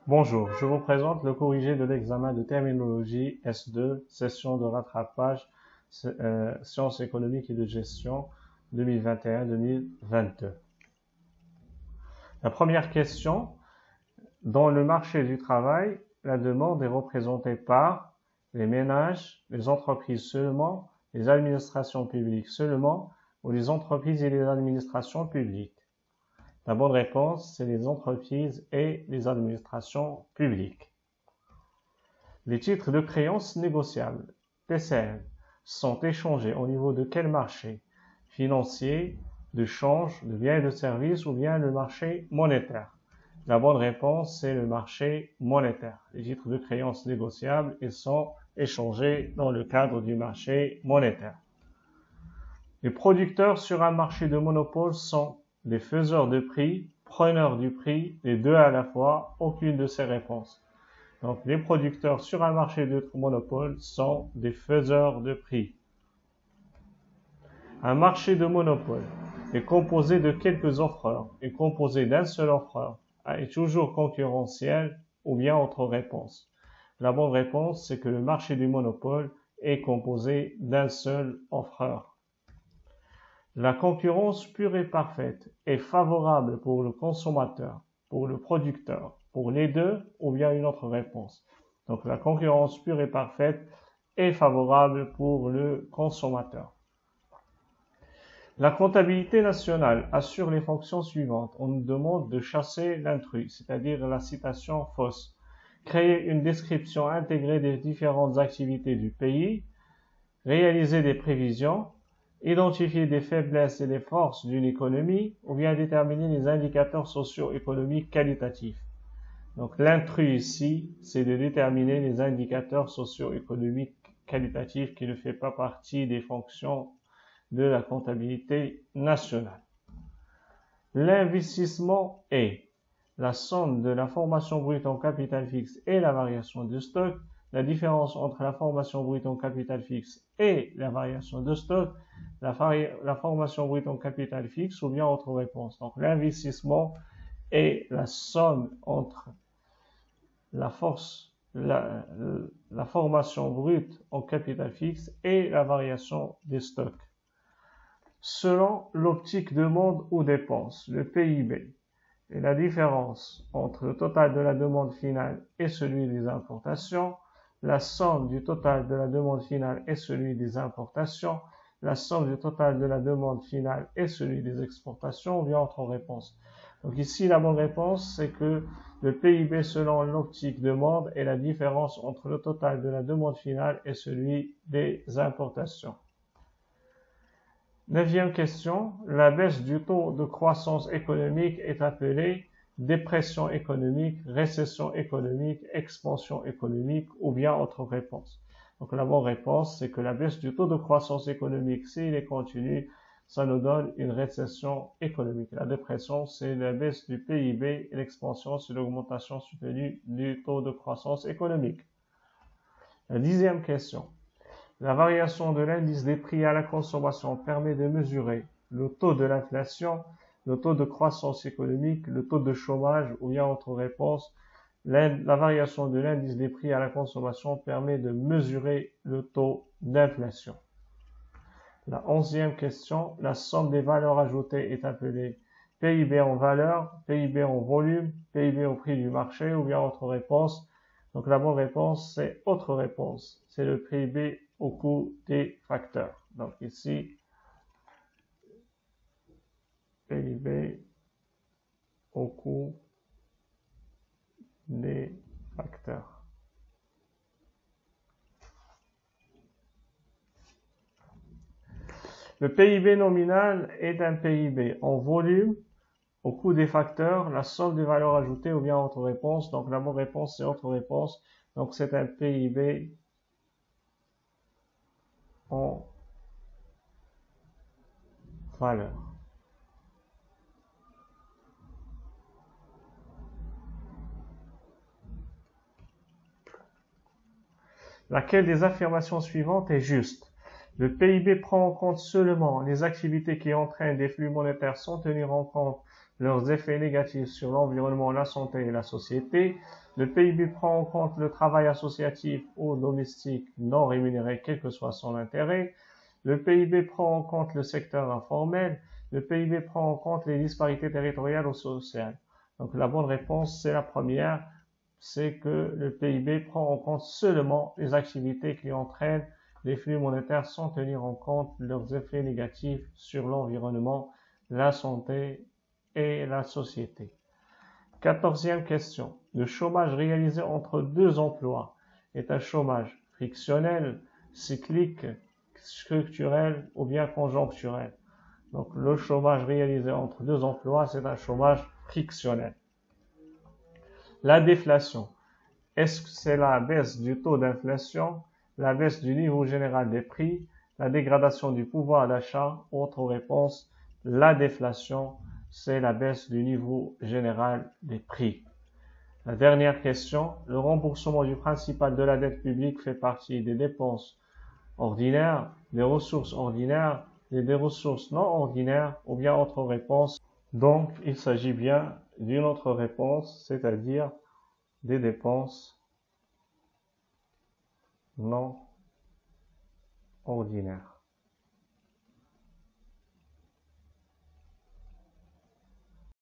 Bonjour, je vous présente le corrigé de l'examen de terminologie S2, session de rattrapage, sciences économiques et de gestion 2021-2022. La première question, dans le marché du travail, la demande est représentée par les ménages, les entreprises seulement, les administrations publiques seulement, ou les entreprises et les administrations publiques. La bonne réponse, c'est les entreprises et les administrations publiques. Les titres de créances négociables, TCN, sont échangés au niveau de quel marché? Financier, de change, de biens et de services ou bien le marché monétaire? La bonne réponse, c'est le marché monétaire. Les titres de créances négociables, ils sont échangés dans le cadre du marché monétaire. Les producteurs sur un marché de monopole sont les faiseurs de prix, preneurs du prix, les deux à la fois, aucune de ces réponses. Donc, les producteurs sur un marché de monopole sont des faiseurs de prix. Un marché de monopole est composé de quelques offreurs, est composé d'un seul offreur, est toujours concurrentiel ou bien autre réponse. La bonne réponse, c'est que le marché du monopole est composé d'un seul offreur. La concurrence pure et parfaite est favorable pour le consommateur, pour le producteur, pour les deux ou bien une autre réponse. Donc la concurrence pure et parfaite est favorable pour le consommateur. La comptabilité nationale assure les fonctions suivantes. On nous demande de chasser l'intrus, c'est-à-dire la citation fausse. Créer une description intégrée des différentes activités du pays, réaliser des prévisions, identifier des faiblesses et des forces d'une économie ou bien déterminer les indicateurs socio-économiques qualitatifs. Donc l'intrus ici, c'est de déterminer les indicateurs socio-économiques qualitatifs qui ne fait pas partie des fonctions de la comptabilité nationale. L'investissement est la somme de la formation brute en capital fixe et la variation de stock. La différence entre la formation brute en capital fixe et la variation de stock, la formation brute en capital fixe ou bien autre réponse. Donc l'investissement est la somme entre la formation brute en capital fixe et la variation des stocks. Selon l'optique demande ou dépense, le PIB est la différence entre le total de la demande finale et celui des importations, la somme du total de la demande finale et celui des importations, la somme du total de la demande finale et celui des exportations, ou bien autre réponse. Donc ici, la bonne réponse, c'est que le PIB selon l'optique demande est la différence entre le total de la demande finale et celui des importations. Neuvième question, la baisse du taux de croissance économique est appelée dépression économique, récession économique, expansion économique ou bien autre réponse. Donc la bonne réponse, c'est que la baisse du taux de croissance économique, s'il est continu, ça nous donne une récession économique. La dépression, c'est la baisse du PIB et l'expansion, c'est l'augmentation soutenue du taux de croissance économique. La 10e question. La variation de l'indice des prix à la consommation permet de mesurer le taux de l'inflation, le taux de croissance économique, le taux de chômage ou bien autre réponse. La variation de l'indice des prix à la consommation permet de mesurer le taux d'inflation. La 11e question, la somme des valeurs ajoutées est appelée PIB en valeur, PIB en volume, PIB au prix du marché ou bien autre réponse. Donc la bonne réponse, c'est autre réponse. C'est le PIB au coût des facteurs. Donc ici, PIB au coût des facteurs. Le PIB nominal est un PIB en volume, au coût des facteurs, la somme des valeurs ajoutées ou bien autre réponse. Donc la bonne réponse, c'est autre réponse. Donc c'est un PIB en valeur. Laquelle des affirmations suivantes est juste? Le PIB prend en compte seulement les activités qui entraînent des flux monétaires sans tenir en compte leurs effets négatifs sur l'environnement, la santé et la société. Le PIB prend en compte le travail associatif ou domestique non rémunéré, quel que soit son intérêt. Le PIB prend en compte le secteur informel. Le PIB prend en compte les disparités territoriales ou sociales. Donc la bonne réponse, c'est la première, c'est que le PIB prend en compte seulement les activités qui entraînent les flux monétaires sans tenir en compte leurs effets négatifs sur l'environnement, la santé et la société. 14e question. Le chômage réalisé entre deux emplois est un chômage frictionnel, cyclique, structurel ou bien conjoncturel. Donc le chômage réalisé entre deux emplois, c'est un chômage frictionnel. La déflation. Est-ce que c'est la baisse du taux d'inflation, la baisse du niveau général des prix, la dégradation du pouvoir d'achat? Autre réponse, la déflation, c'est la baisse du niveau général des prix. La dernière question, le remboursement du principal de la dette publique fait partie des dépenses ordinaires, des ressources ordinaires, des ressources non ordinaires ou bien autre réponse. Donc, il s'agit bien d'une autre réponse, c'est-à-dire des dépenses non ordinaires.